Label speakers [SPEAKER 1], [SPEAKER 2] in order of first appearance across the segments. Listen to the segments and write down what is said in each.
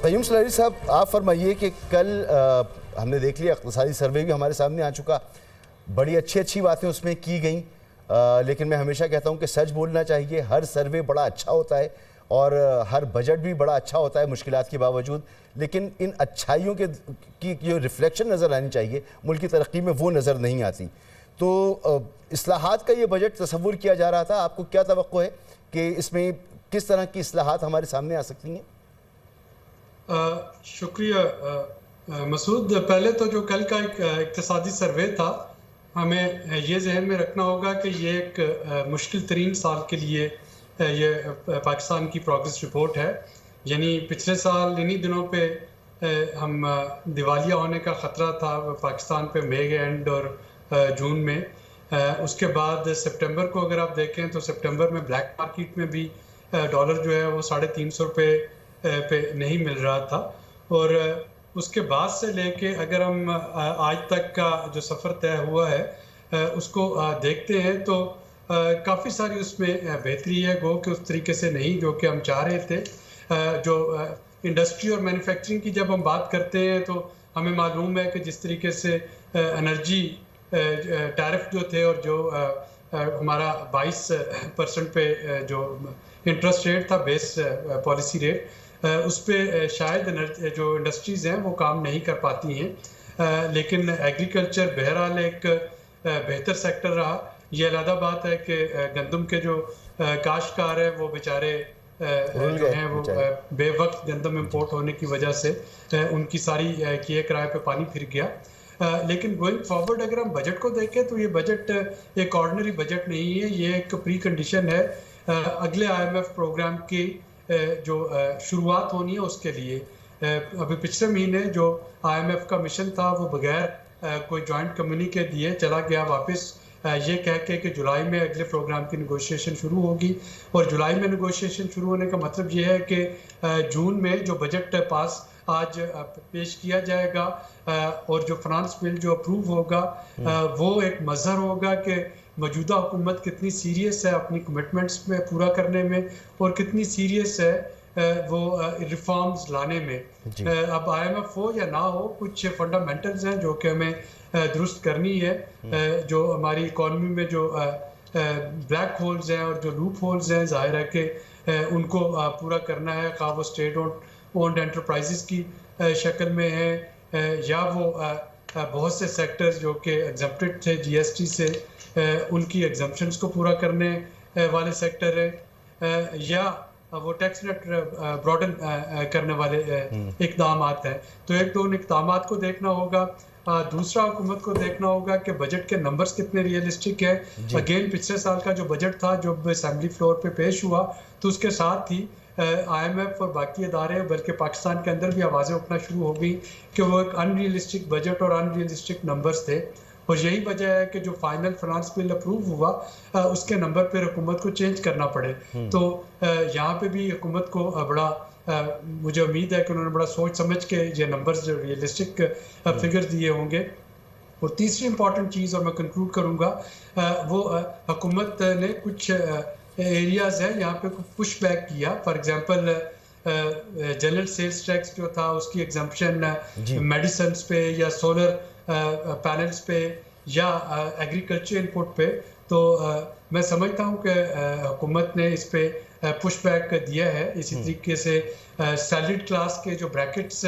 [SPEAKER 1] قیوم سلاری صاحب آپ فرمائیے کہ کل ہم نے دیکھ لیا اقتصادی سروے بھی ہمارے سامنے آ چکا، بڑی اچھی باتیں اس میں کی گئیں، لیکن میں ہمیشہ کہتا ہوں کہ سچ بولنا چاہیے۔ ہر سروے بڑا اچھا ہوتا ہے اور ہر بجٹ بھی بڑا اچھا ہوتا ہے مشکلات کے باوجود، لیکن ان اچھائیوں کی جو ریفلیکشن نظر آنی چاہیے ملک کی ترقی میں وہ نظر نہیں آتی۔ تو اصلاحات کا یہ بجٹ تصور کیا جا رہا تھا، آپ کو کیا توقع ہے کہ اس میں کس طرح کی اصلاحات ہمارے سامنے آ سکتی ہیں؟
[SPEAKER 2] شکریہ مسعود۔ پہلے تو جو کل کا ایک اقتصادی سروے تھا، ہمیں یہ ذہن میں رکھنا ہوگا کہ یہ ایک مشکل ترین سال کے لیے یہ پاکستان کی پروگریس رپورٹ ہے۔ یعنی پچھلے سال انہی دنوں پہ ہم دیوالیہ ہونے کا خطرہ تھا پاکستان پہ، مئی کے اینڈ اور جون میں۔ اس کے بعد سپٹمبر کو اگر آپ دیکھیں تو سپٹمبر میں بلیک مارکیٹ میں بھی ڈالر جو ہے وہ 350 روپے پہ نہیں مل رہا تھا، اور اس کے بعد سے لے کے اگر ہم آج تک کا جو سفر طے ہوا ہے اس کو دیکھتے ہیں تو کافی ساری اس میں بہتری ہے، گو کہ اس طریقے سے نہیں جو کہ ہم چاہ رہے تھے۔ جو انڈسٹری اور مینوفیکچرنگ کی جب ہم بات کرتے ہیں تو ہمیں معلوم ہے کہ جس طریقے سے انرجی ٹیرف جو تھے اور جو ہمارا 22% پہ جو انٹرسٹ ریٹ تھا، بیس پالیسی ریٹ، اس پہ شاید جو انڈسٹریز ہیں وہ کام نہیں کر پاتی ہیں، لیکن ایگریکلچر بہرحال ایک بہتر سیکٹر رہا۔ یہ علیحدہ بات ہے کہ گندم کے جو کاشتکار ہیں وہ بیچارے جو ہیں وہ بے وقت گندم امپورٹ ہونے کی وجہ سے ان کی ساری کیے کرائے پہ پانی پھر گیا۔ لیکن گوئنگ فارورڈ اگر ہم بجٹ کو دیکھیں تو یہ بجٹ ایک آرڈنری بجٹ نہیں ہے، یہ ایک پری کنڈیشن ہے اگلے IMF پروگرام کی جو شروعات ہونی ہے اس کے لیے۔ ابھی پچھلے مہینے جو IMF کا مشن تھا وہ بغیر کوئی جوائنٹ کمیونیکے دیے چلا گیا واپس، یہ کہہ کے کہ جولائی میں اگلے پروگرام کی نیگوشیشن شروع ہوگی، اور جولائی میں نیگوشیشن شروع ہونے کا مطلب یہ ہے کہ جون میں جو بجٹ پاس آج پیش کیا جائے گا اور جو فنانس بل جو اپروو ہوگا وہ ایک مظہر ہوگا کہ موجودہ حکومت کتنی سیریس ہے اپنی کمٹمنٹس میں پورا کرنے میں اور کتنی سیریس ہے وہ ریفارمز لانے میں۔ اب IMF ہو یا نہ ہو، کچھ فنڈامنٹلز ہیں جو کہ ہمیں درست کرنی ہے۔ جو ہماری اکانومی میں جو بلیک ہولز ہیں اور جو لوپ ہولز ہیں، ظاہر ہے کہ ان کو پورا کرنا ہے، خواہ وہ اسٹیٹ اونڈ انٹرپرائزز کی شکل میں ہے یا وہ بہت سے سیکٹرز جو کہ ایگزمپٹڈ تھے GST سے، ان کی ایگزمپشنز کو پورا کرنے والے سیکٹر ہیں، یا وہ ٹیکس نیٹ براڈن کرنے والے اقدامات ہیں۔ تو ایک تو ان اقدامات کو دیکھنا ہوگا، دوسرا حکومت کو دیکھنا ہوگا کہ بجٹ کے نمبرز کتنے ریئلسٹک ہے۔ اگین پچھلے سال کا جو بجٹ تھا جب اسمبلی فلور پہ پیش ہوا تو اس کے ساتھ ہی IMF اور باقی ادارے بلکہ پاکستان کے اندر بھی آوازیں اٹھنا شروع ہو گئی کہ وہ ایک ان ریئلسٹک بجٹ اور ان ریئلسٹک نمبرز تھے، اور یہی وجہ ہے کہ جو فائنل فنانس بل اپروو ہوا اس کے نمبر پہ حکومت کو چینج کرنا پڑے۔ تو یہاں پہ بھی حکومت کو بڑا مجھے امید ہے کہ انہوں نے بڑا سوچ سمجھ کے یہ نمبرز جو ریئلسٹک فگر دیے ہوں گے۔ اور تیسری امپورٹنٹ چیز، اور میں کنکلوڈ کروں گا، وہ حکومت نے کچھ ایریاز ہیں یہاں پہ پش بیک کیا۔ For example general sales tax جو تھا اس کی ایگزمپشن میڈیسنز پہ یا سولر پینلز پہ یا ایگریکلچر انپٹ پہ، تو میں سمجھتا ہوں کہ حکومت نے اس پہ پش بیک دیا ہے۔ اسی طریقے سے سیلریڈ کلاس کے جو بریکٹس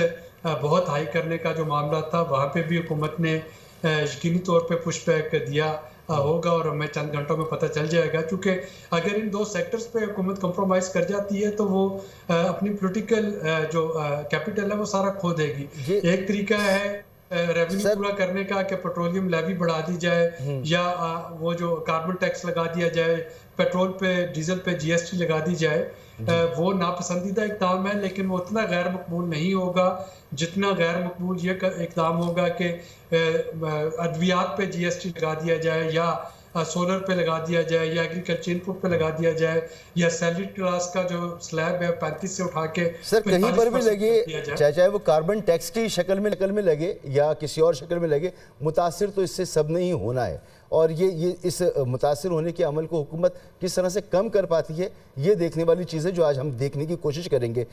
[SPEAKER 2] بہت ہائی کرنے کا جو معاملہ تھا وہاں پہ بھی حکومت نے یقینی طور پہ پش بیک دیا ہوگا، اور ہمیں چند گھنٹوں میں پتہ چل جائے گا، کیونکہ اگر ان دو سیکٹرز پہ حکومت کمپرومائز کر جاتی ہے تو وہ اپنی پولیٹیکل جو کیپٹل ہے وہ سارا کھو دے گی۔ ایک طریقہ ہے ریونیو پورا کرنے کا کہ پیٹرولیم لیوی بڑھا دی جائے یا وہ جو کاربن ٹیکس لگا دیا جائے، پیٹرول پہ ڈیزل پہ GST لگا دی جائے۔ وہ ناپسندیدہ اقدام ہے، لیکن وہ اتنا غیر مقبول نہیں ہوگا جتنا غیر مقبول یہ اقدام ہوگا کہ ادویات پہ GST لگا دیا جائے یا سولر پہ لگا دیا جائے یا ایگریکلچر انپٹ پہ لگا دیا جائے یا سیلری کلاس کا جو سلیب ہے 35 سے اٹھا کے
[SPEAKER 1] سر کہیں پر بھی لگے، چاہے وہ کاربن ٹیکس کی شکل میں لگے یا کسی اور شکل میں لگے، متاثر تو اس سے سب نے ہی ہونا ہے، اور یہ اس متاثر ہونے کے عمل کو حکومت کس طرح سے کم کر پاتی ہے، یہ دیکھنے والی چیزیں جو آج ہم دیکھنے کی کوشش کریں گے۔